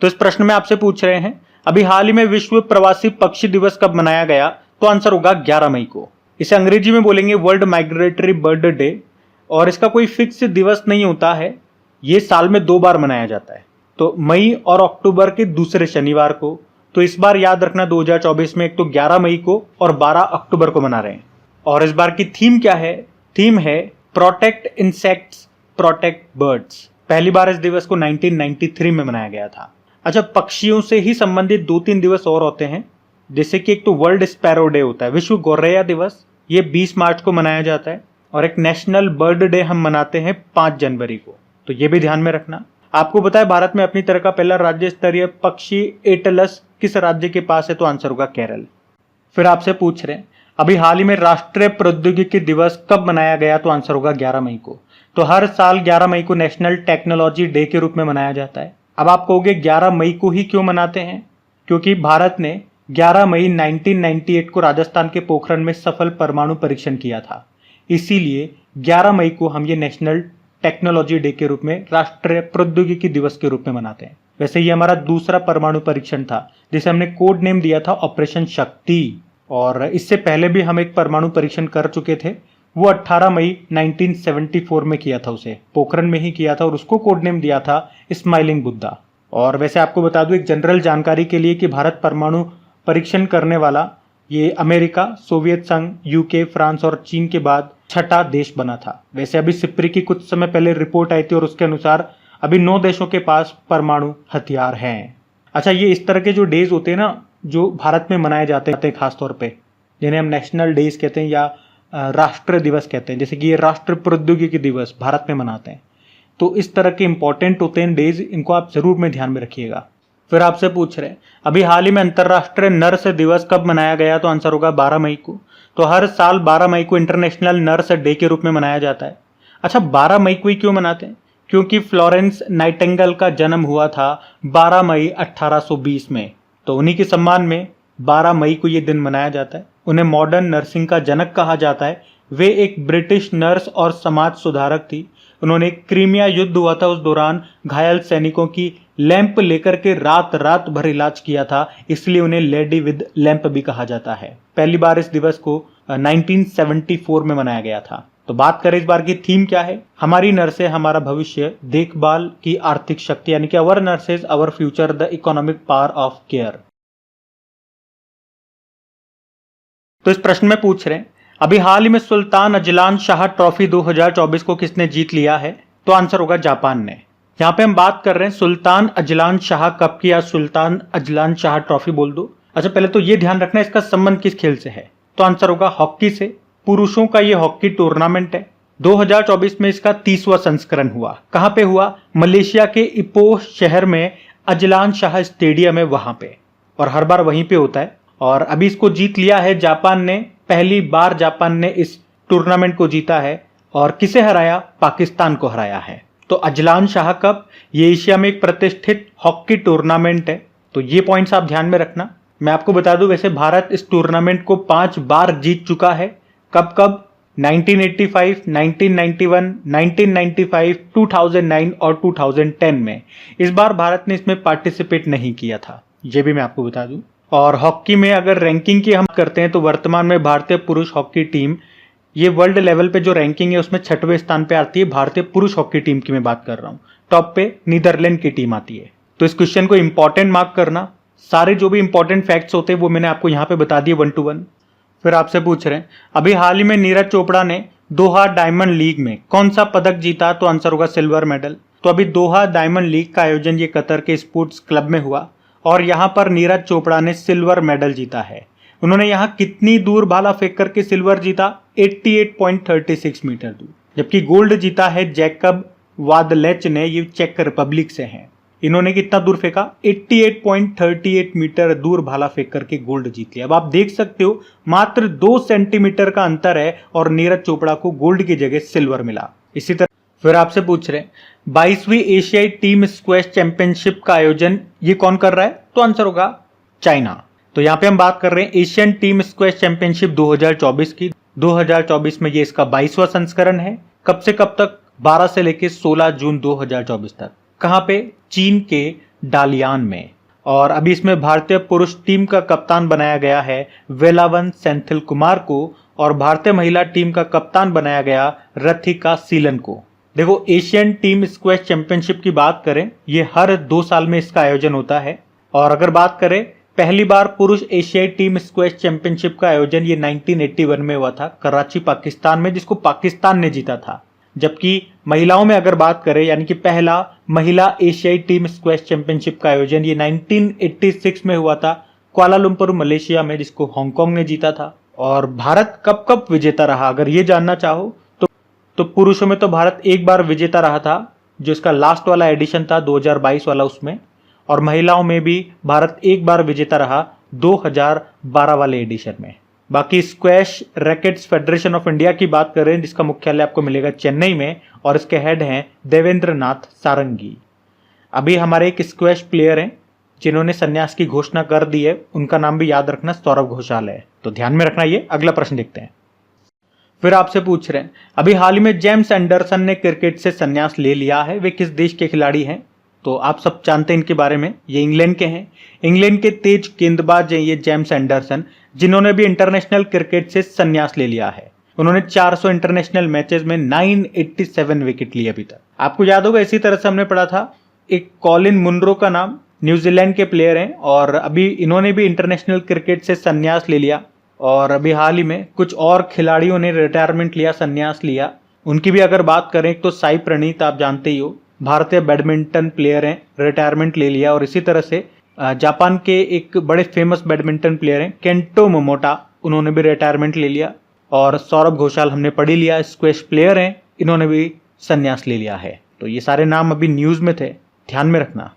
तो इस प्रश्न में आपसे पूछ रहे हैं अभी हाल ही में विश्व प्रवासी पक्षी दिवस कब मनाया गया, तो आंसर होगा 11 मई को। इसे अंग्रेजी में बोलेंगे वर्ल्ड माइग्रेटरी बर्ड डे, और इसका कोई फिक्स दिवस नहीं होता है, ये साल में 2 बार मनाया जाता है, तो मई और अक्टूबर के दूसरे शनिवार को। तो इस बार याद रखना 2024 में एक तो 11 मई को और 12 अक्टूबर को मना रहे हैं। और इस बार की थीम क्या है? थीम है प्रोटेक्ट इंसेक्ट्स प्रोटेक्ट बर्ड्स। पहली बार इस दिवस को 1993 में मनाया गया था। अच्छा, पक्षियों से ही संबंधित 2-3 दिवस और होते हैं, जैसे कि एक तो वर्ल्ड स्पैरो डे होता है, विश्व गौरैया दिवस, ये 20 मार्च को मनाया जाता है। और एक नेशनल बर्ड डे हम मनाते हैं 5 जनवरी को, तो ये भी ध्यान में रखना। आपको पता है भारत में अपनी तरह का पहला राज्य स्तरीय पक्षी एटलस किस राज्य के पास है, तो आंसर होगा केरल। फिर आपसे पूछ रहे हैं अभी हाल ही में राष्ट्रीय प्रौद्योगिकी दिवस कब मनाया गया, तो आंसर होगा 11 मई को। तो हर साल 11 मई को नेशनल टेक्नोलॉजी डे के रूप में मनाया जाता है। अब आप कहोगे 11 मई को ही क्यों मनाते हैं? क्योंकि भारत ने 11 मई 1998 को राजस्थान के पोखरण में सफल परमाणु परीक्षण किया था, इसीलिए 11 मई को हम ये नेशनल टेक्नोलॉजी डे के रूप में, राष्ट्रीय प्रौद्योगिकी दिवस के रूप में मनाते हैं। वैसे ये हमारा दूसरा परमाणु परीक्षण था, जिसे हमने कोड नेम दिया था ऑपरेशन शक्ति। और इससे पहले भी हम एक परमाणु परीक्षण कर चुके थे, वो 18 मई 1974 में किया था, उसे पोखरण में ही किया था और उसको कोड नेम दिया था स्माइलिंग बुद्धा। और वैसे आपको बता दूं एक जनरल जानकारी के लिए कि भारत परमाणु परीक्षण करने वाला ये अमेरिका, सोवियत संघ, यूके, फ्रांस और चीन के बाद 6ठा देश बना था। वैसे अभी सिप्री की कुछ समय पहले रिपोर्ट आई थी और उसके अनुसार अभी 9 देशों के पास परमाणु हथियार हैं। अच्छा, ये इस तरह के जो डेज होते हैं ना, जो भारत में मनाए जाते हैं खासतौर पे, जिन्हें हम नेशनल डेज कहते हैं या राष्ट्रीय दिवस कहते हैं, जैसे कि ये राष्ट्रीय प्रौद्योगिकी दिवस भारत में मनाते हैं, तो इस तरह के इंपॉर्टेंट होते हैं डेज, इनको आप जरूर में ध्यान में रखिएगा। फिर आपसे पूछ रहे हैं अभी हाल ही में अंतर्राष्ट्रीय नर्स दिवस कब मनाया गया, तो आंसर होगा 12 मई को। तो हर साल 12 मई को इंटरनेशनल नर्स डे के रूप में मनाया जाता है। अच्छा, 12 मई को ही क्यों मनाते हैं? क्योंकि फ्लोरेंस नाइटिंगेल का जन्म हुआ था 12 मई 1820 में, तो उन्हीं के सम्मान में 12 मई को ये दिन मनाया जाता है। उन्हें मॉडर्न नर्सिंग का जनक कहा जाता है। वे एक ब्रिटिश नर्स और समाज सुधारक थी। उन्होंने क्रीमिया युद्ध हुआ था, उस दौरान घायल सैनिकों की लैंप लेकर के रात रात भर इलाज किया था, इसलिए उन्हें लेडी विद लैंप भी कहा जाता है। पहली बार इस दिवस को 1974 में मनाया गया था। तो बात करें इस बार की थीम क्या है? हमारी नर्सें हमारा भविष्य, देखभाल की आर्थिक शक्ति, यानी कि our nurses our future, the economic power of care. तो इस प्रश्न में पूछ रहे हैं अभी हाल ही में सुल्तान अजलान शाह ट्रॉफी 2024 को किसने जीत लिया है, तो आंसर होगा जापान ने। यहाँ पे हम बात कर रहे हैं सुल्तान अजलान शाह कप की, या सुल्तान अजलान शाह ट्रॉफी बोल दो। अच्छा, पहले तो ये ध्यान रखना इसका संबंध किस खेल से है, तो आंसर होगा हॉकी से। पुरुषों का ये हॉकी टूर्नामेंट है। 2024 में इसका 30वां संस्करण हुआ। कहां पे हुआ? मलेशिया के इपोह शहर में अजलान शाह स्टेडियम है वहां पे, और हर बार वहीं पे होता है। और अभी इसको जीत लिया है जापान ने। पहली बार जापान ने इस टूर्नामेंट को जीता है, और किसे हराया? पाकिस्तान को हराया है। तो अजलान शाह कप ये एशिया में एक प्रतिष्ठित हॉकी टूर्नामेंट है, तो ये पॉइंट्स आप ध्यान में रखना। मैं आपको बता दूं वैसे भारत इस टूर्नामेंट को 5 बार जीत चुका है। कब कब? 1985, 1991, 1995, 2009 और 2010 में। इस बार भारत ने इसमें पार्टिसिपेट नहीं किया था, ये भी मैं आपको बता दूं। और हॉकी में अगर रैंकिंग की हम करते हैं तो वर्तमान में भारतीय पुरुष हॉकी टीम, ये वर्ल्ड लेवल पे जो रैंकिंग है उसमें 6वें स्थान पे आती है। भारतीय पुरुष हॉकी टीम की मैं बात कर रहा हूँ। टॉप पे नीदरलैंड की टीम आती है। तो इस क्वेश्चन को इंपॉर्टेंट मार्क करना। सारे जो भी इंपॉर्टेंट फैक्ट्स होते हैं वो मैंने आपको यहाँ पे बता दिए 1 to 1। फिर आपसे पूछ रहे हैं अभी हाल ही में नीरज चोपड़ा ने दोहा डायमंड लीग में कौन सा पदक जीता, तो आंसर होगा सिल्वर मेडल। तो अभी दोहा डायमंड लीग का आयोजन ये कतर के स्पोर्ट्स क्लब में हुआ, और यहां पर नीरज चोपड़ा ने सिल्वर मेडल जीता है। उन्होंने यहां कितनी दूर भाला फेंक करके सिल्वर जीता? 88.36 मीटर दूर। जबकि गोल्ड जीता है जैकब वादलेच ने, ये चेक रिपब्लिक से हैं। इन्होंने कितना दूर फेंका? 88.38 मीटर दूर भाला फेंक करके गोल्ड जीत लिया। अब आप देख सकते हो मात्र 2 सेंटीमीटर का अंतर है, और नीरज चोपड़ा को गोल्ड की जगह सिल्वर मिला। इसी तरह फिर आपसे पूछ रहे हैं 22वीं एशियाई टीम स्क्वैश चैंपियनशिप का आयोजन ये कौन कर रहा है, तो आंसर होगा चाइना। तो यहाँ पे हम बात कर रहे हैं एशियन टीम स्क्वैश चैंपियनशिप 2024 की। 2024 में ये इसका 22वां संस्करण है। कब से कब तक? 12 से लेकर 16 जून 2024 तक। कहां पे? चीन के डालियान में। और अभी इसमें भारतीय पुरुष टीम का कप्तान बनाया गया है वेलावन सेंथिल कुमार को और भारतीय महिला टीम का कप्तान बनाया गया रथिका सीलन को। देखो, एशियन टीम स्क्वैश चैंपियनशिप की बात करें, ये हर 2 साल में इसका आयोजन होता है। और अगर बात करें पहली बार पुरुष एशियाई टीम स्क्वैश चैंपियनशिप का आयोजन ये 1981 में हुआ था कराची पाकिस्तान में, जिसको पाकिस्तान ने जीता था। जबकि महिलाओं में अगर बात करें, यानी कि पहला महिला एशियाई टीम स्क्वैश चैंपियनशिप का आयोजन ये 1986 में हुआ था कुआलालंपुर मलेशिया में, जिसको हांगकांग ने जीता था। और भारत कब कब विजेता रहा, अगर ये जानना चाहो तो पुरुषों में तो भारत एक बार विजेता रहा था, जो इसका लास्ट वाला एडिशन था 2022 वाला उसमें। और महिलाओं में भी भारत एक बार विजेता रहा 2012 वाले एडिशन में। बाकी squash rackets federation of India की बात करें, जिसका मुख्यालय आपको मिलेगा चेन्नई में और इसके हेड हैं देवेंद्र नाथ सारंगी। अभी हमारे एक स्क्वैश प्लेयर हैं जिन्होंने संन्यास की घोषणा कर दी है, उनका नाम भी याद रखना, सौरभ घोषाल है, तो ध्यान में रखना। ये अगला प्रश्न देखते हैं। फिर आपसे पूछ रहे हैं, अभी हाल ही में जेम्स एंडरसन ने क्रिकेट से संन्यास ले लिया है, वे किस देश के खिलाड़ी हैं? तो आप सब जानते हैं इनके बारे में, ये इंग्लैंड के हैं। इंग्लैंड के तेज गेंदबाज हैं ये जेम्स एंडरसन, जिन्होंने भी इंटरनेशनल क्रिकेट से संन्यास ले लिया है। उन्होंने 400 इंटरनेशनल मैचेस में 987 विकेट लिए अभी तक। आपको याद होगा, इसी तरह से हमने पढ़ा था एक कॉलिन मुनरो का नाम, न्यूजीलैंड के प्लेयर हैं और अभी इन्होंने भी इंटरनेशनल क्रिकेट से संन्यास ले लिया। और अभी हाल ही में कुछ और खिलाड़ियों ने रिटायरमेंट लिया, संन्यास लिया। उनकी भी अगर बात करें तो साई प्रणीत, आप जानते ही हो, भारतीय बैडमिंटन प्लेयर हैं, रिटायरमेंट ले लिया। और इसी तरह से जापान के एक बड़े फेमस बैडमिंटन प्लेयर हैं केंटो मोमोटा, उन्होंने भी रिटायरमेंट ले लिया। और सौरभ घोषाल हमने पढ़ ही लिया, स्क्वैश प्लेयर हैं, इन्होंने भी संन्यास ले लिया है। तो ये सारे नाम अभी न्यूज में थे, ध्यान में रखना।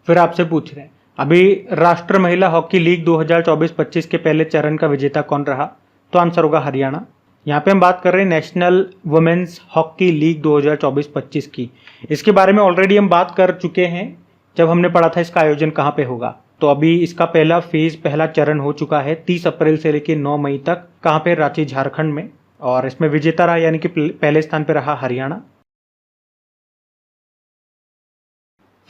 फिर आपसे पूछ रहे हैं, अभी राष्ट्र महिला हॉकी लीग 2024-25 के पहले चरण का विजेता कौन रहा? तो आंसर होगा हरियाणा। यहाँ पे हम बात कर रहे हैं नेशनल वुमेन्स हॉकी लीग 2024-25 की। इसके बारे में ऑलरेडी हम बात कर चुके हैं जब हमने पढ़ा था इसका आयोजन कहाँ पे होगा। तो अभी इसका पहला चरण हो चुका है 30 अप्रैल से लेकर 9 मई तक। कहाँ पे? रांची, झारखंड में। और इसमें विजेता रहा, यानी कि पहले स्थान पे रहा हरियाणा।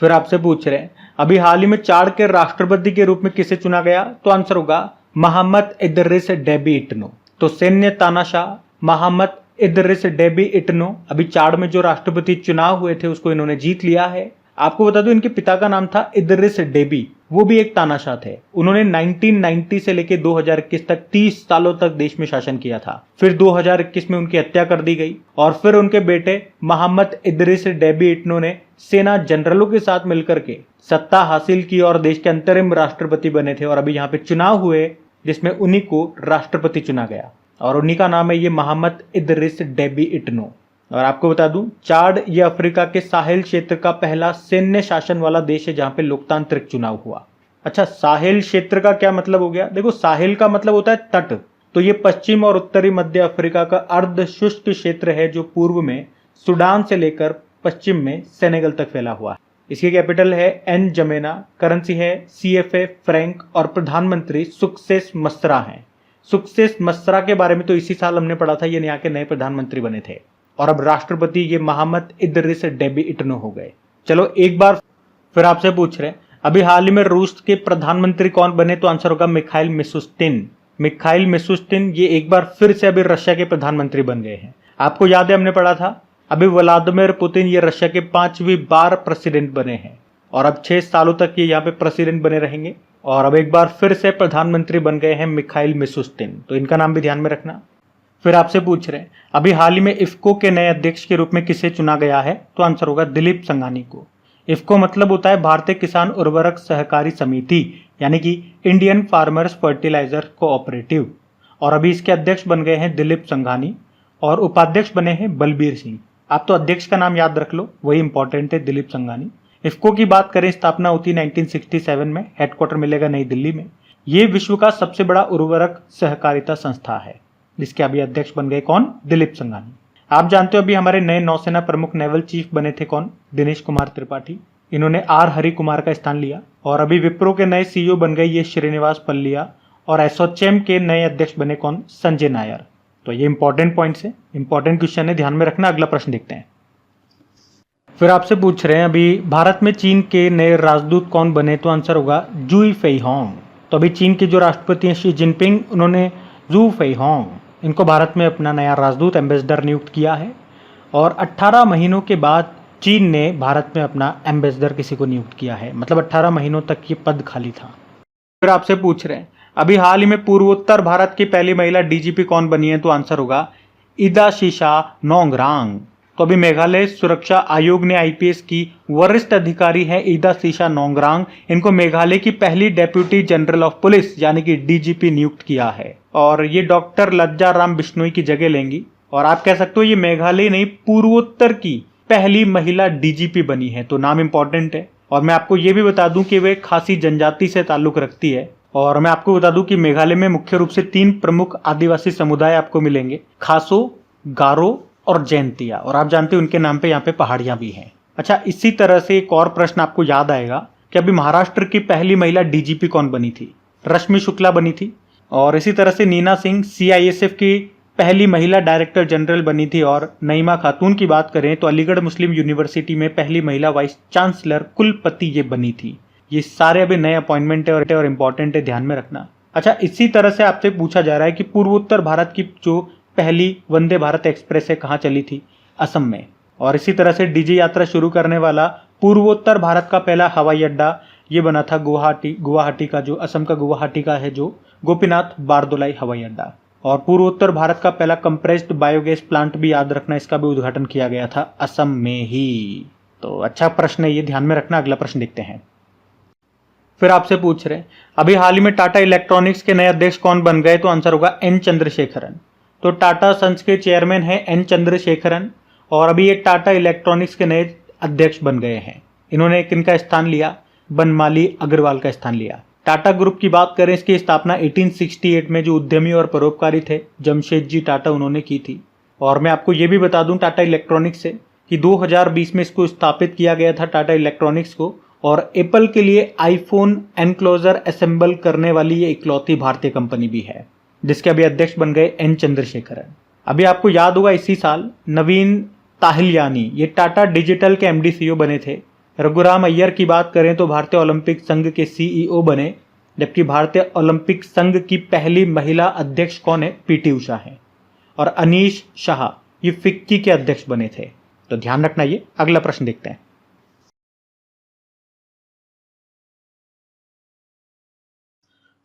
फिर आपसे पूछ रहे हैं, अभी हाल ही में चाड के राष्ट्रपति के रूप में किसे चुना गया? तो आंसर होगा मोहम्मद इदरिस डेबी इट्नो। तो सैन्य तानाशाह मोहम्मद इदरिस डेबी इट्नो अभी चाड में जो राष्ट्रपति चुनाव हुए थे उसको इन्होंने जीत लिया है। आपको बता दूं, इनके पिता का नाम था इदरिस डेबी, वो भी एक तानाशाह थे। उन्होंने 1990 से लेकर 2021 तक 30 सालों तक देश में शासन किया था। फिर 2021 में उनकी हत्या कर दी गई और फिर उनके बेटे मोहम्मद इदरिस डेबी इट्नो ने सेना जनरलों के साथ मिलकर के सत्ता हासिल की और देश के अंतरिम राष्ट्रपति बने थे। और अभी यहाँ पे चुनाव हुए जिसमें उन्हीं को राष्ट्रपति चुना गया और उन्हीं का नाम है ये मोहम्मद इदरिस डेबी इट्नो। और आपको बता दूं, चाड ये अफ्रीका के साहिल क्षेत्र का पहला सैन्य शासन वाला देश है जहां पे लोकतांत्रिक चुनाव हुआ। अच्छा, साहिल क्षेत्र का क्या मतलब हो गया? देखो, साहिल का मतलब होता है तट, तो ये पश्चिम और उत्तरी मध्य अफ्रीका का अर्ध शुष्क क्षेत्र है जो पूर्व में सूडान से लेकर पश्चिम में सेनेगल तक फैला हुआ है। इसकी कैपिटल है एन जमेना, करेंसी है CFA फ्रैंक और प्रधानमंत्री सुक्सेस मसरा हैं। सुक्सेस मसरा के बारे में तो इसी साल हमने पढ़ा था, ये यहाँ के नए प्रधानमंत्री बने थे। और अब राष्ट्रपति ये मोहम्मद इदरिस डेबी इट्नो हो गए। चलो एक बार फिर आपसे पूछ रहे हैं, अभी हाल ही में रूस के प्रधानमंत्री कौन बने? तो आंसर होगा मिखाइल मिशुस्तिन। मिखाइल मिशुस्तिन ये एक बार फिर से अभी रशिया के प्रधानमंत्री बन गए हैं। आपको याद है हमने पढ़ा था, अभी व्लादिमीर पुतिन ये रशिया के 5वीं बार प्रेसिडेंट बने हैं और अब 6 सालों तक ये यहाँ पे प्रेसिडेंट बने रहेंगे। और अब एक बार फिर से प्रधानमंत्री बन गए हैं मिखाइल मिशुस्तिन, तो इनका नाम भी ध्यान में रखना। फिर आपसे पूछ रहे हैं, अभी हाल ही में इफ्को के नए अध्यक्ष के रूप में किसे चुना गया है? तो आंसर होगा दिलीप संघानी को। इफ्को मतलब होता है भारतीय किसान उर्वरक सहकारी समिति, यानी कि इंडियन फार्मर्स फर्टिलाइजर कोऑपरेटिव। और अभी इसके अध्यक्ष बन गए हैं दिलीप संघानी और उपाध्यक्ष बने हैं बलबीर सिंह। आप तो अध्यक्ष का नाम याद रख लो, वही इंपॉर्टेंट है, दिलीप संघानी। इफ्को की बात करें, स्थापना होती 1967 में, हेडक्वार्टर मिलेगा नई दिल्ली में। ये विश्व का सबसे बड़ा उर्वरक सहकारिता संस्था है जिसके अभी अध्यक्ष बन गए कौन? दिलीप संघानी। आप जानते हो अभी हमारे नए नौसेना प्रमुख नेवल चीफ बने थे कौन? दिनेश कुमार त्रिपाठी। इन्होंने आर हरि कुमार का स्थान लिया। और अभी विप्रो के नए CEO बन गए ये श्रीनिवास पल्लिया। और एसोचैम के नए अध्यक्ष बने कौन? संजय नायर। तो ये इंपॉर्टेंट पॉइंट्स है, इंपॉर्टेंट क्वेश्चन है, ध्यान में रखना। अगला प्रश्न देखते हैं। फिर आपसे पूछ रहे हैं अभी भारत में चीन के नए राजदूत कौन बने, तो आंसर होगा जू फेईहोंग। तो अभी चीन के जो राष्ट्रपति हैं शी जिनपिंग, उन्होंने जू फेईहोंग इनको भारत में अपना नया राजदूत एम्बेसडर नियुक्त किया है। और 18 महीनों के बाद चीन ने भारत में अपना एम्बेसडर किसी को नियुक्त किया है, मतलब 18 महीनों तक ये पद खाली था। फिर आपसे पूछ रहे हैं अभी हाल ही में पूर्वोत्तर भारत की पहली महिला डीजीपी कौन बनी है, तो आंसर होगा इदाशीशा नोंगरांग। तो अभी मेघालय सुरक्षा आयोग ने आईपीएस की वरिष्ठ अधिकारी है इदाशीशा नोंगरांग, इनको मेघालय की पहली डेप्यूटी जनरल ऑफ पुलिस यानी कि डीजीपी नियुक्त किया है। और ये डॉक्टर लज्जा राम बिश्नोई की जगह लेंगी। और आप कह सकते हो ये मेघालय नहीं, पूर्वोत्तर की पहली महिला डीजीपी बनी है, तो नाम इंपॉर्टेंट है। और मैं आपको ये भी बता दूं कि वे खासी जनजाति से ताल्लुक रखती है। और मैं आपको बता दूं कि मेघालय में मुख्य रूप से 3 प्रमुख आदिवासी समुदाय आपको मिलेंगे, खासो, गारो और जैंतिया। और आप जानते हैं उनके नाम पे यहाँ पे पहाड़ियां भी हैं। अच्छा, इसी तरह से एक और प्रश्न आपको याद आएगा कि अभी महाराष्ट्र की पहली महिला डीजीपी कौन बनी थी, रश्मि शुक्ला बनी थी। और इसी तरह से नीना सिंह सीआईएसएफ की पहली महिला डायरेक्टर जनरल बनी थी। और नईमा खातून की बात करें तो अलीगढ़ मुस्लिम यूनिवर्सिटी में पहली महिला वाइस चांसलर कुलपति ये बनी थी। ये सारे अभी नए अपॉइंटमेंट है और इम्पोर्टेंट है, ध्यान में रखना। अच्छा, इसी तरह से आपसे पूछा जा रहा है कि पूर्वोत्तर भारत की जो पहली वंदे भारत एक्सप्रेस है कहाँ चली थी, असम में। और इसी तरह से डीजे यात्रा शुरू करने वाला पूर्वोत्तर भारत का पहला हवाई अड्डा ये बना था गुवाहाटी का, जो असम का गुवाहाटी का है, जो गोपीनाथ बारदोलाई हवाई अड्डा। और पूर्वोत्तर भारत का पहला कंप्रेस्ड बायोगैस प्लांट भी याद रखना, इसका भी उद्घाटन किया गया था असम में ही। तो अच्छा प्रश्न है, ये ध्यान में रखना। अगला प्रश्न देखते हैं। फिर आपसे पूछ रहे हैं अभी हाल ही में टाटा इलेक्ट्रॉनिक्स के नए अध्यक्ष कौन बन गए, तो आंसर होगा एन चंद्रशेखरन। तो टाटा सन्स के चेयरमैन है एन चंद्रशेखरन। और अभी ये टाटा इलेक्ट्रॉनिक्स के नए अध्यक्ष बन गए हैं। इन्होंने किनका स्थान लिया, बनमाली अग्रवाल का स्थान लिया। टाटा ग्रुप की बात करें, इसकी स्थापना 1868 में जो उद्यमी और परोपकारी थे जमशेदजी टाटा, उन्होंने की थी। और मैं आपको ये भी बता दूं टाटा इलेक्ट्रॉनिक्स से कि 2020 में इसको स्थापित किया गया था टाटा इलेक्ट्रॉनिक्स को। और एप्पल के लिए आईफोन एनक्लोजर असेंबल करने वाली ये इकलौती भारतीय कंपनी भी है, जिसके अभी अध्यक्ष बन गए एन चंद्रशेखरन। अभी आपको याद होगा इसी साल नवीन ताहिलियानी ये टाटा डिजिटल के एमडी सीईओ बने थे। रघुराम अय्यर की बात करें तो भारतीय ओलंपिक संघ के सीईओ बने, जबकि भारतीय ओलंपिक संघ की पहली महिला अध्यक्ष कौन है, पीटी उषा है। और अनीश शाह ये फिक्की के अध्यक्ष बने थे। तो ध्यान रखना ये। अगला प्रश्न देखते हैं।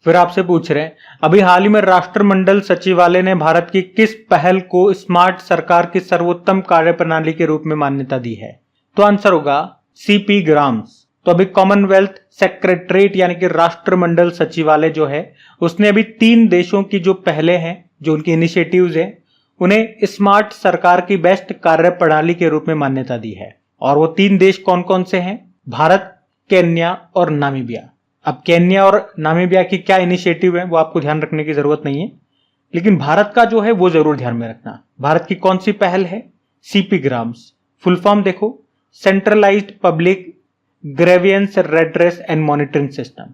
फिर आपसे पूछ रहे हैं अभी हाल ही में राष्ट्रमंडल सचिवालय ने भारत की किस पहल को स्मार्ट सरकार की सर्वोत्तम कार्यप्रणाली के रूप में मान्यता दी है, तो आंसर होगा सीपी ग्राम्स। तो अभी कॉमनवेल्थ सेक्रेटरीट यानी कि राष्ट्रमंडल सचिवालय जो है उसने अभी 3 देशों की जो पहले हैं, जो उनकी इनिशिएटिव्स हैं, उन्हें स्मार्ट सरकार की बेस्ट कार्यप्रणाली के रूप में मान्यता दी है। और वो 3 देश कौन कौन से हैं, भारत, केन्या और नामीबिया। अब केन्या और नामीबिया की क्या इनिशिएटिव है वो आपको ध्यान रखने की जरूरत नहीं है, लेकिन भारत का जो है वो जरूर ध्यान में रखना। भारत की कौन सी पहल है, सीपी ग्राम्स। फुल फॉर्म देखो, centralised public grievance redress and monitoring system.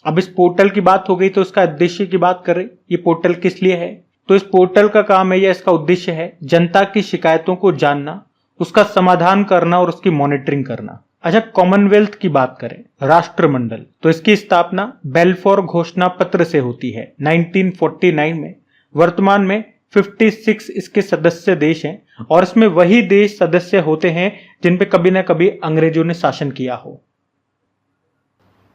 अब इस पोर्टल की बात हो गई तो इसका उद्देश्य की बात करें, ये पोर्टल किस लिए है, तो इस पोर्टल का काम है या इसका उद्देश्य है जनता की शिकायतों को जानना, उसका समाधान करना और उसकी मॉनिटरिंग करना। अच्छा, कॉमनवेल्थ की बात करें, राष्ट्रमंडल, तो इसकी स्थापना बेल्फोर घोषणा पत्र से होती है 1949 में। वर्तमान में 56 इसके सदस्य देश हैं और इसमें वही देश सदस्य होते हैं जिन पे कभी ना कभी अंग्रेजों ने शासन किया हो।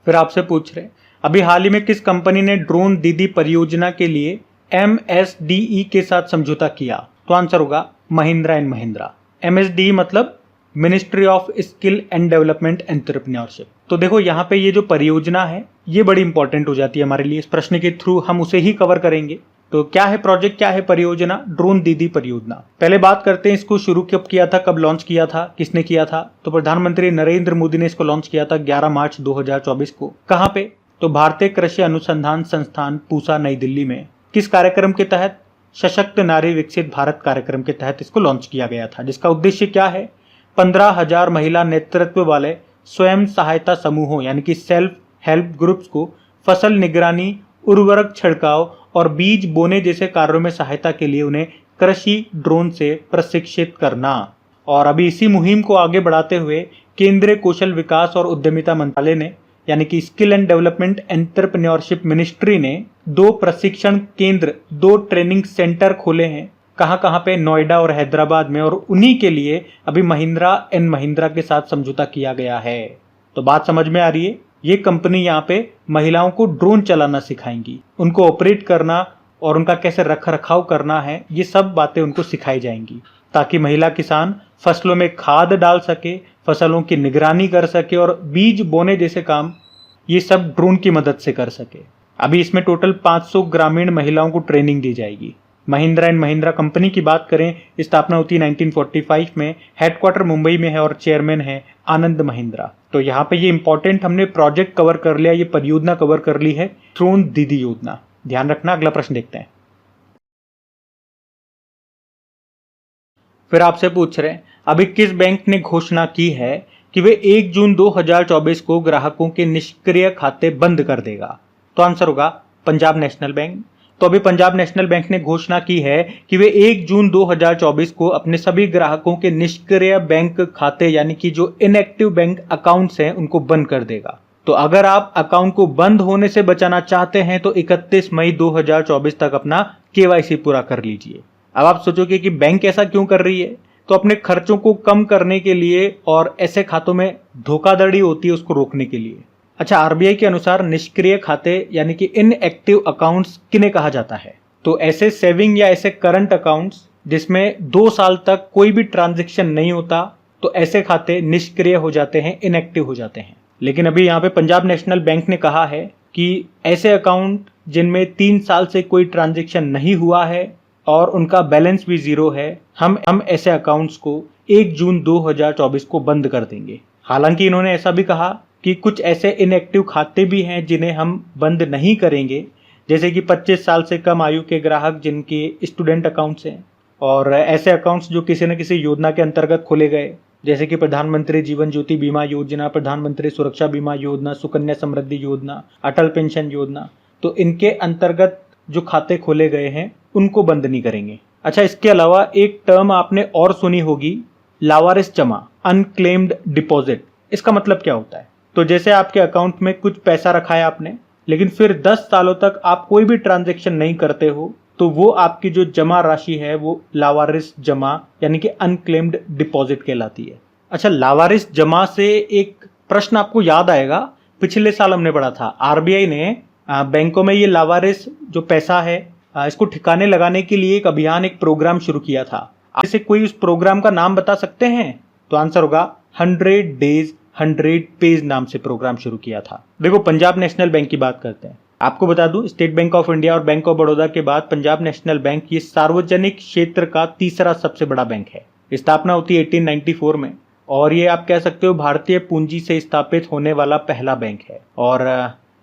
फिर आपसे पूछ रहे अभी हाल ही में किस कंपनी ने ड्रोन दीदी परियोजना के लिए MSDE के साथ समझौता किया, तो आंसर होगा महिंद्रा एंड महिंद्रा। MSDE मतलब ministry of skill and development entrepreneurship. तो देखो यहाँ पे ये जो परियोजना है ये बड़ी इंपॉर्टेंट हो जाती है हमारे लिए। इस प्रश्न के थ्रू हम उसे ही कवर करेंगे। तो क्या है प्रोजेक्ट, क्या है परियोजना, ड्रोन दीदी परियोजना। पहले बात करते हैं इसको शुरू कब किया था, कब लॉन्च किया था, किसने किया था। तो प्रधानमंत्री नरेंद्र मोदी ने इसको लॉन्च किया था 11 मार्च 2024 को। कहाँ पे, तो भारतीय कृषि अनुसंधान संस्थान पूसा नई दिल्ली में। किस कार्यक्रम के तहत, सशक्त नारी विकसित भारत कार्यक्रम के तहत इसको लॉन्च किया गया था, जिसका उद्देश्य क्या है, 15,000 महिला नेतृत्व वाले स्वयं सहायता समूहों यानी कि सेल्फ हेल्प ग्रुप्स को फसल निगरानी, उर्वरक छिड़काव और बीज बोने जैसे कार्यों में सहायता के लिए उन्हें कृषि ड्रोन से प्रशिक्षित करना। और अभी इसी मुहिम को आगे बढ़ाते हुए केंद्रीय कौशल विकास और उद्यमिता मंत्रालय ने यानी कि skill and development entrepreneurship ministry ने 2 प्रशिक्षण केंद्र, 2 ट्रेनिंग सेंटर खोले हैं। कहाँ पे? नोएडा और हैदराबाद में। और उन्हीं के लिए अभी महिंद्रा एंड महिंद्रा के साथ समझौता किया गया है। तो बात समझ में आ रही है? ये कंपनी यहाँ पे महिलाओं को ड्रोन चलाना सिखाएंगी, उनको ऑपरेट करना और उनका कैसे रख रखाव करना है, ये सब बातें उनको सिखाई जाएंगी ताकि महिला किसान फसलों में खाद डाल सके, फसलों की निगरानी कर सके और बीज बोने जैसे काम ये सब ड्रोन की मदद से कर सके। अभी इसमें टोटल 500 ग्रामीण महिलाओं को ट्रेनिंग दी जाएगी। महिंद्रा एंड महिंद्रा कंपनी की बात करें, स्थापना होती 1945 में, हेडक्वार्टर मुंबई में है और चेयरमैन है आनंद महिंद्रा। तो यहाँ पे ये इंपॉर्टेंट हमने प्रोजेक्ट कवर कर लिया, ये परियोजना कवर कर ली है, ड्रोन दीदी योजना। ध्यान रखना। अगला प्रश्न देखते हैं। फिर आपसे पूछ रहे हैं अभी किस बैंक ने घोषणा की है कि वे 1 जून 2024 को ग्राहकों के निष्क्रिय खाते बंद कर देगा? तो आंसर होगा पंजाब नेशनल बैंक। तो अभी पंजाब नेशनल बैंक ने घोषणा की है कि वे 1 जून 2024 को अपने सभी ग्राहकों के निष्क्रिय बैंक खाते यानी कि जो इनएक्टिव बैंक अकाउंट्स हैं उनको बंद कर देगा। तो अगर आप अकाउंट को बंद होने से बचाना चाहते हैं तो 31 मई 2024 तक अपना केवाईसी पूरा कर लीजिए। अब आप सोचोगे कि बैंक ऐसा क्यों कर रही है? तो अपने खर्चों को कम करने के लिए और ऐसे खातों में धोखाधड़ी होती है उसको रोकने के लिए। अच्छा, आरबीआई के अनुसार निष्क्रिय खाते यानी कि इनएक्टिव अकाउंट्स किन्हें कहा जाता है? तो ऐसे सेविंग या ऐसे करंट अकाउंट्स जिसमें 2 साल तक कोई भी ट्रांजैक्शन नहीं होता, तो ऐसे खाते निष्क्रिय हो जाते हैं, इनएक्टिव हो जाते हैं। लेकिन अभी यहाँ पे पंजाब नेशनल बैंक ने कहा है कि ऐसे अकाउंट जिनमें 3 साल से कोई ट्रांजैक्शन नहीं हुआ है और उनका बैलेंस भी 0 है, हम ऐसे अकाउंट्स को 1 जून 2024 को बंद कर देंगे। हालांकि इन्होंने ऐसा भी कहा कि कुछ ऐसे इनएक्टिव खाते भी हैं जिन्हें हम बंद नहीं करेंगे, जैसे कि 25 साल से कम आयु के ग्राहक जिनके स्टूडेंट अकाउंट्स हैं और ऐसे अकाउंट्स जो किसी न किसी योजना के अंतर्गत खोले गए, जैसे कि प्रधानमंत्री जीवन ज्योति बीमा योजना, प्रधानमंत्री सुरक्षा बीमा योजना, सुकन्या समृद्धि योजना, अटल पेंशन योजना। तो इनके अंतर्गत जो खाते खोले गए हैं उनको बंद नहीं करेंगे। अच्छा, इसके अलावा एक टर्म आपने और सुनी होगी, लावारिस जमा, अनक्लेम्ड डिपॉजिट। इसका मतलब क्या होता है? तो जैसे आपके अकाउंट में कुछ पैसा रखा है आपने, लेकिन फिर 10 सालों तक आप कोई भी ट्रांजैक्शन नहीं करते हो, तो वो आपकी जो जमा राशि है वो लावारिस जमा यानी कि अनक्लेम्ड डिपॉजिट कहलाती है। अच्छा, लावारिस जमा से एक प्रश्न आपको याद आएगा, पिछले साल हमने पढ़ा था, आरबीआई ने बैंकों में ये लावारिस जो पैसा है इसको ठिकाने लगाने के लिए एक अभियान, एक प्रोग्राम शुरू किया था। आप इसे कोई उस प्रोग्राम का नाम बता सकते हैं? तो आंसर होगा 100 डेज 100 पेज नाम से प्रोग्राम शुरू किया था। देखो, पंजाब नेशनल बैंक की बात करते हैं। आपको बता दूं, स्टेट बैंक ऑफ इंडिया और बैंक ऑफ बड़ौदा के बाद पंजाब नेशनल बैंक ये सार्वजनिक क्षेत्र का तीसरा सबसे बड़ा बैंक है। स्थापना होती है 1894 में और ये आप कह सकते हो भारतीय पूंजी से स्थापित होने वाला पहला बैंक है। और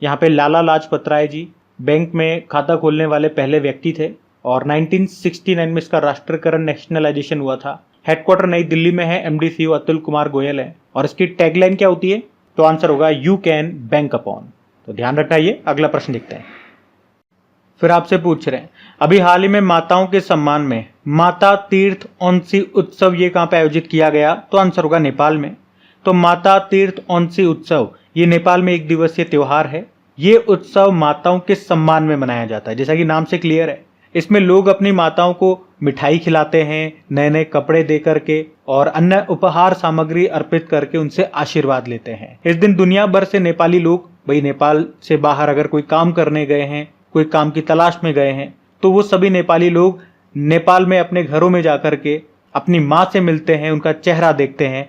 यहाँ पे लाला लाजपत राय जी बैंक में खाता खोलने वाले पहले व्यक्ति थे और 1969 में इसका राष्ट्रीयकरण, नेशनलाइजेशन हुआ था। हेडक्वार्टर नई दिल्ली में है, एमडी सीईओ अतुल कुमार गोयल है। और इसकी टैगलाइन क्या होती है? तो आंसर होगा यू कैन बैंक अपॉन। तो ध्यान रखना ये। अगला प्रश्न देखते हैं। फिर आपसे पूछ रहे हैं अभी हाल ही में माताओं के सम्मान में माता तीर्थ औंसी उत्सव ये कहाँ पे आयोजित किया गया? तो आंसर होगा नेपाल में। तो माता तीर्थ औंसी उत्सव ये नेपाल में 1 दिवसीय त्योहार है। ये उत्सव माताओं के सम्मान में मनाया जाता है, जैसा कि नाम से क्लियर है। इसमें लोग अपनी माताओं को मिठाई खिलाते हैं, नए नए कपड़े दे करके और अन्य उपहार सामग्री अर्पित करके उनसे आशीर्वाद लेते हैं। इस दिन दुनिया भर से नेपाली लोग, भाई नेपाल से बाहर अगर कोई काम करने गए हैं, कोई काम की तलाश में गए हैं, तो वो सभी नेपाली लोग नेपाल में अपने घरों में जाकर के अपनी माँ से मिलते हैं, उनका चेहरा देखते हैं।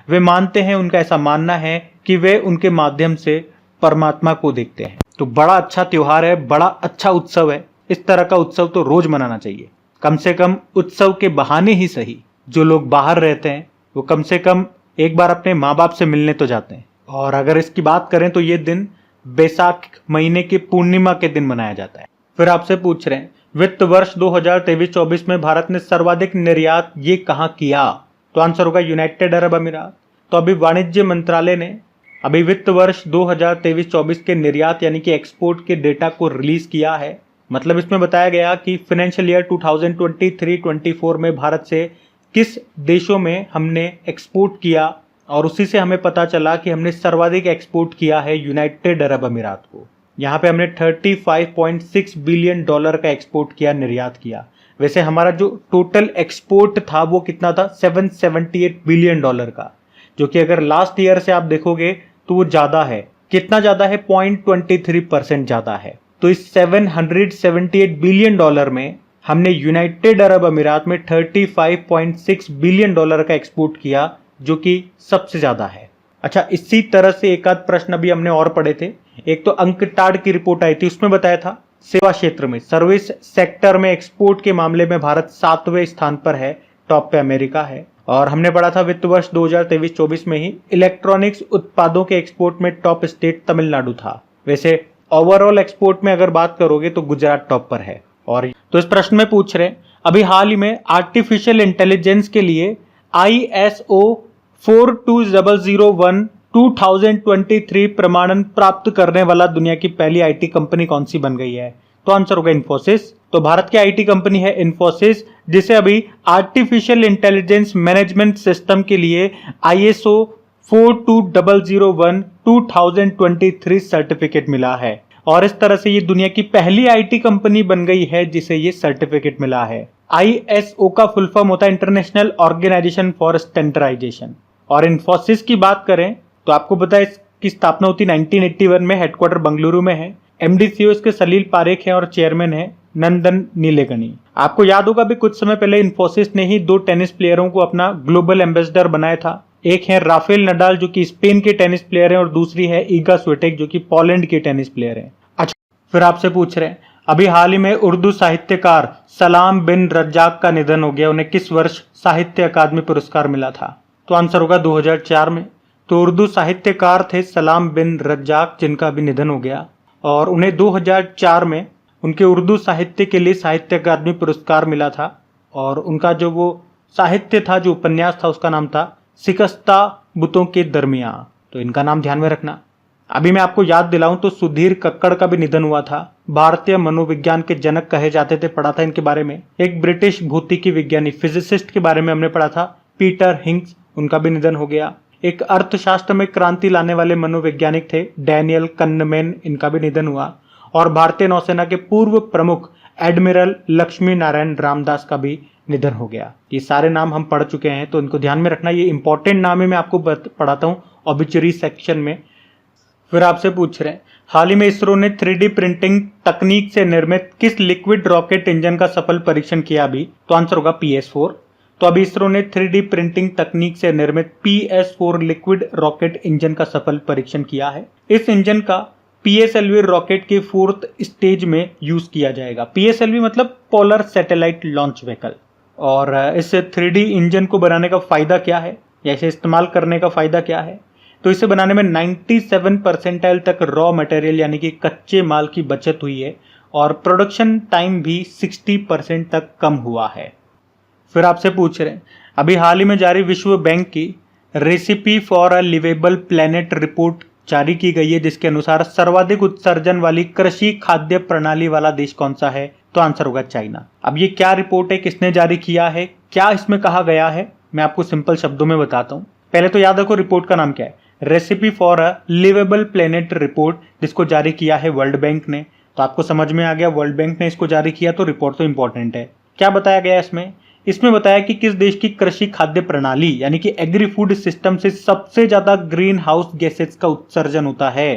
वे मानते हैं, उनका ऐसा मानना है कि वे उनके माध्यम से परमात्मा को देखते हैं। तो बड़ा अच्छा त्योहार है, बड़ा अच्छा उत्सव है। इस तरह का उत्सव तो रोज मनाना चाहिए। कम से कम उत्सव के बहाने ही सही, जो लोग बाहर रहते हैं वो कम से कम एक बार अपने माँ बाप से मिलने तो जाते हैं। और अगर इसकी बात करें तो ये दिन बैसाख महीने की पूर्णिमा के दिन मनाया जाता है। फिर आपसे पूछ रहे हैं वित्त वर्ष 2023-24 में भारत ने सर्वाधिक निर्यात ये कहाँ किया? तो आंसर होगा यूनाइटेड अरब अमीरात। तो अभी वाणिज्य मंत्रालय ने अभी वित्त वर्ष 2023-24 के निर्यात यानी कि एक्सपोर्ट के डेटा को रिलीज किया है। मतलब इसमें बताया गया कि फाइनेंशियल ईयर 2023-24 में भारत से किस देशों में हमने एक्सपोर्ट किया, और उसी से हमें पता चला कि हमने सर्वाधिक एक्सपोर्ट किया है यूनाइटेड अरब अमीरात को। यहाँ पे हमने 35.6 बिलियन डॉलर का एक्सपोर्ट किया, निर्यात किया। वैसे हमारा जो टोटल एक्सपोर्ट था वो कितना था, 778 बिलियन डॉलर का, जो कि अगर लास्ट ईयर से आप देखोगे तो वो ज़्यादा है। कितना ज़्यादा है, 0.23% ज़्यादा है। तो इस 778 बिलियन डॉलर में हमने यूनाइटेड अरब अमीरात में 35.6 बिलियन डॉलर का एक्सपोर्ट किया, जो कि सबसे ज़्यादा है। अच्छा, इसी तरह से एक आध प्रश्न अभी हमने और पढ़े थे। एक तो अंकटाड की रिपोर्ट आई थी, उसमें बताया था सेवा क्षेत्र में, सर्विस सेक्टर में एक्सपोर्ट के मामले में भारत 7वें स्थान पर है, टॉप पे अमेरिका है। और हमने पढ़ा था वित्त वर्ष 2023-24 में ही इलेक्ट्रॉनिक्स उत्पादों के एक्सपोर्ट में टॉप स्टेट तमिलनाडु था। वैसे ओवरऑल एक्सपोर्ट में अगर बात करोगे तो गुजरात टॉप पर है। और तो इस प्रश्न में पूछ रहे हैं, अभी हाल ही में आर्टिफिशियल इंटेलिजेंस के लिए ISO 42001 2023 प्रमाणन प्राप्त करने वाला दुनिया की पहली आईटी कंपनी कौन सी बन गई है? तो आंसर होगा इन्फोसिस। तो भारत की आईटी कंपनी है इन्फोसिस, जिसे अभी आर्टिफिशियल इंटेलिजेंस मैनेजमेंट सिस्टम के लिए ISO 42001 2023 सर्टिफिकेट मिला है। और इस तरह से ये दुनिया की पहली आईटी कंपनी बन गई है जिसे ये सर्टिफिकेट मिला है। ISO का फुल फॉर्म होता है इंटरनेशनल ऑर्गेनाइजेशन फॉर स्टैंडर्डाइजेशन। और इन्फोसिस की बात करें तो आपको पता है इसकी स्थापना होती 1981 में, हेडक्वार्टर बंगलुरु में है। MD CEO इसके सलील पारेख हैं और चेयरमैन है नंदन नीलेकणी। आपको याद होगा भी कुछ समय पहले इन्फोसिस ने ही 2 टेनिस प्लेयरों को अपना ग्लोबल एम्बेसडर बनाया था। एक है राफेल नडाल जो कि स्पेन के टेनिस प्लेयर हैं, और दूसरी है ईगा स्विटेक जो कि पोलैंड के टेनिस प्लेयर हैं। अच्छा, फिर आपसे पूछ रहे हैं, अभी हाल ही में उर्दू साहित्यकार सलाम बिन रज्जाक का निधन हो गया। उन्हें किस वर्ष साहित्य अकादमी पुरस्कार मिला था? तो आंसर होगा 2004 में। तो उर्दू साहित्यकार थे सलाम बिन रज्जाक, जिनका भी निधन हो गया, और उन्हें 2004 में उनके उर्दू साहित्य के लिए साहित्य अकादमी पुरस्कार मिला था। और उनका जो वो साहित्य था, जो उपन्यास था, उसका नाम था शिकस्ता बुतों के दरमियाँ। तो इनका नाम ध्यान में रखना। अभी मैं आपको याद दिलाऊं तो सुधीर कक्कड़ का भी निधन हुआ था। भारतीय मनोविज्ञान के जनक कहे जाते थे, पढ़ा था इनके बारे में। एक ब्रिटिश भौतिकी विज्ञानी फिजिसिस्ट के बारे में हमने पढ़ा था, पीटर हिंग्स, उनका भी निधन हो गया। एक अर्थशास्त्र में क्रांति लाने वाले मनोवैज्ञानिक थे डैनियल कन्नमैन, इनका भी निधन हुआ। और भारतीय नौसेना के पूर्व प्रमुख एडमिरल लक्ष्मी नारायण रामदास का भी निधन हो गया। ये सारे नाम हम पढ़ चुके हैं, तो इनको ध्यान में रखना। ये इंपॉर्टेंट नाम है, मैं आपको पढ़ाता हूँ ऑबिचुरी सेक्शन में। फिर आपसे पूछ रहे हैं, हाल ही में इसरो ने 3D प्रिंटिंग तकनीक से निर्मित किस लिक्विड रॉकेट इंजन का सफल परीक्षण किया अभी? तो आंसर होगा PS4। तो अभी इसरो ने 3D प्रिंटिंग तकनीक से निर्मित PS4 लिक्विड रॉकेट इंजन का सफल परीक्षण किया है। इस इंजन का PSLV रॉकेट के 4th स्टेज में यूज किया जाएगा। PSLV मतलब पोलर सैटेलाइट लॉन्च व्हीकल। और इस 3D इंजन को बनाने का फायदा क्या है, या इसे इस्तेमाल करने का फायदा क्या है? तो इसे बनाने में 97% तक रॉ मटेरियल यानी कि कच्चे माल की बचत हुई है, और प्रोडक्शन टाइम भी 60% तक कम हुआ है। फिर आपसे पूछ रहे हैं, अभी हाल ही में जारी विश्व बैंक की recipe for a liveable planet report जारी की गई है, जिसके अनुसार सर्वाधिक उत्सर्जन वाली कृषि खाद्य प्रणाली वाला देश कौन सा है? तो आंसर होगा चाइना। अब ये क्या रिपोर्ट है, किसने जारी किया है, क्या इसमें कहा गया है, मैं आपको सिंपल शब्दों में बताता हूँ। पहले तो याद रखो रिपोर्ट का नाम क्या है, recipe for a liveable planet report, जिसको जारी किया है वर्ल्ड बैंक ने। तो आपको समझ में आ गया, वर्ल्ड बैंक ने इसको जारी किया तो रिपोर्ट तो इंपॉर्टेंट है। क्या बताया गया इसमें? इसमें बताया कि किस देश की कृषि खाद्य प्रणाली यानी कि एग्री फूड सिस्टम से सबसे ज्यादा ग्रीन हाउस गैसेस का उत्सर्जन होता है।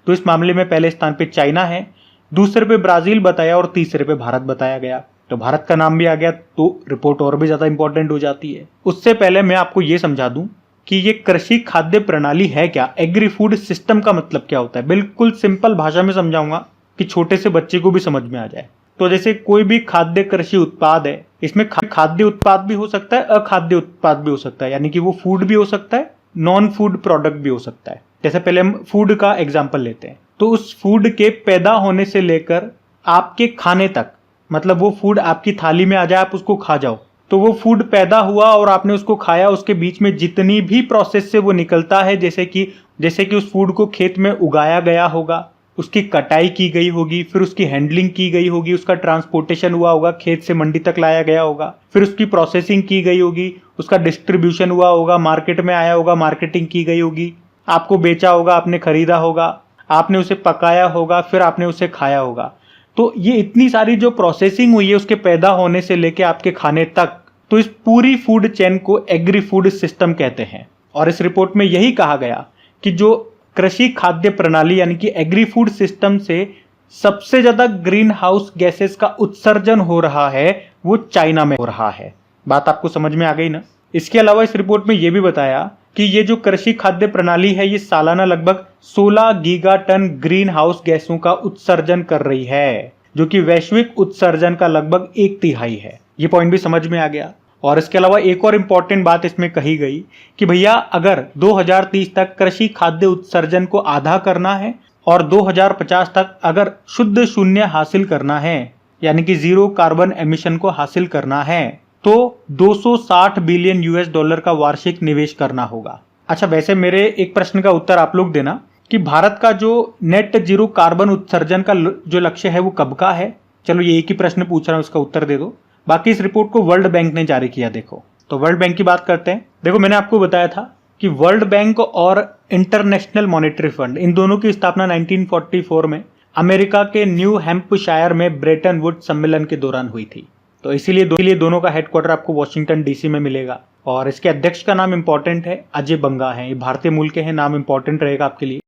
तो इस मामले में पहले स्थान पे चाइना है, दूसरे पे ब्राजील बताया, और तीसरे पे भारत बताया गया। तो भारत का नाम भी आ गया तो रिपोर्ट और भी ज्यादा इंपॉर्टेंट हो जाती है। उससे पहले मैं आपको ये समझा दूं कि ये कृषि खाद्य प्रणाली है क्या, एग्री फूड सिस्टम का मतलब क्या होता है। बिल्कुल सिंपल भाषा में समझाऊंगा कि छोटे से बच्चे को भी समझ में आ जाए। तो जैसे कोई भी खाद्य कृषि उत्पाद है, इसमें खाद्य उत्पाद भी हो सकता है, अखाद्य उत्पाद भी हो सकता है, यानी कि वो फूड भी हो सकता है, नॉन फूड प्रोडक्ट भी हो सकता है। जैसे पहले हम फूड का एग्जांपल लेते हैं, तो उस फूड के पैदा होने से लेकर आपके खाने तक, मतलब वो फूड आपकी थाली में आ जाए, आप उसको खा जाओ, तो वो फूड पैदा हुआ और आपने उसको खाया, उसके बीच में जितनी भी प्रोसेस से वो निकलता है, जैसे कि उस फूड को खेत में उगाया गया होगा, उसकी कटाई की गई होगी, फिर उसकी हैंडलिंग की गई होगी, उसका ट्रांसपोर्टेशन हुआ होगा, खेत से मंडी तक लाया गया होगा, फिर उसकी प्रोसेसिंग की गई होगी, उसका डिस्ट्रीब्यूशन हुआ होगा, मार्केट में आया होगा, मार्केटिंग की गई होगी, आपको बेचा होगा, आपने खरीदा होगा, आपने उसे पकाया होगा, फिर आपने उसे खाया होगा। तो ये इतनी सारी जो प्रोसेसिंग हुई है उसके पैदा होने से लेके आपके खाने तक, तो इस पूरी फूड चेन को एग्री फूड सिस्टम कहते हैं। और इस रिपोर्ट में यही कहा गया कि जो कृषि खाद्य प्रणाली यानी कि एग्री फूड सिस्टम से सबसे ज्यादा ग्रीन हाउस गैसेस का उत्सर्जन हो रहा है वो चाइना में हो रहा है। बात आपको समझ में आ गई ना। इसके अलावा इस रिपोर्ट में यह भी बताया कि ये जो कृषि खाद्य प्रणाली है ये सालाना लगभग 16 गीगा टन ग्रीन हाउस गैसों का उत्सर्जन कर रही है, जो कि वैश्विक उत्सर्जन का लगभग 1/3 है। ये पॉइंट भी समझ में आ गया। और इसके अलावा एक और इंपॉर्टेंट बात इसमें कही गई कि भैया अगर 2030 तक कृषि खाद्य उत्सर्जन को आधा करना है और 2050 तक अगर शुद्ध शून्य हासिल करना है यानी कि जीरो कार्बन एमिशन को हासिल करना है तो 260 बिलियन US$ का वार्षिक निवेश करना होगा। अच्छा, वैसे मेरे एक प्रश्न का उत्तर आप लोग देना कि भारत का जो नेट जीरो कार्बन उत्सर्जन का जो लक्ष्य है वो कब का है। चलो ये एक ही प्रश्न पूछ रहा हूं, उसका उत्तर दे दो। बाकी इस रिपोर्ट को वर्ल्ड बैंक ने जारी किया। देखो तो वर्ल्ड बैंक की बात करते हैं। देखो मैंने आपको बताया था कि वर्ल्ड बैंक और इंटरनेशनल मॉनेटरी फंड इन दोनों की स्थापना 1944 में अमेरिका के न्यू हैम्पशायर में ब्रेटन वुड्स सम्मेलन के दौरान हुई थी। तो इसीलिए दोनों का हेडक्वार्टर आपको वॉशिंगटन DC में मिलेगा। और इसके अध्यक्ष का नाम इंपॉर्टेंट है, अजय बंगा है। ये भारतीय मूल के हैं, नाम इंपॉर्टेंट रहेगा आपके लिए।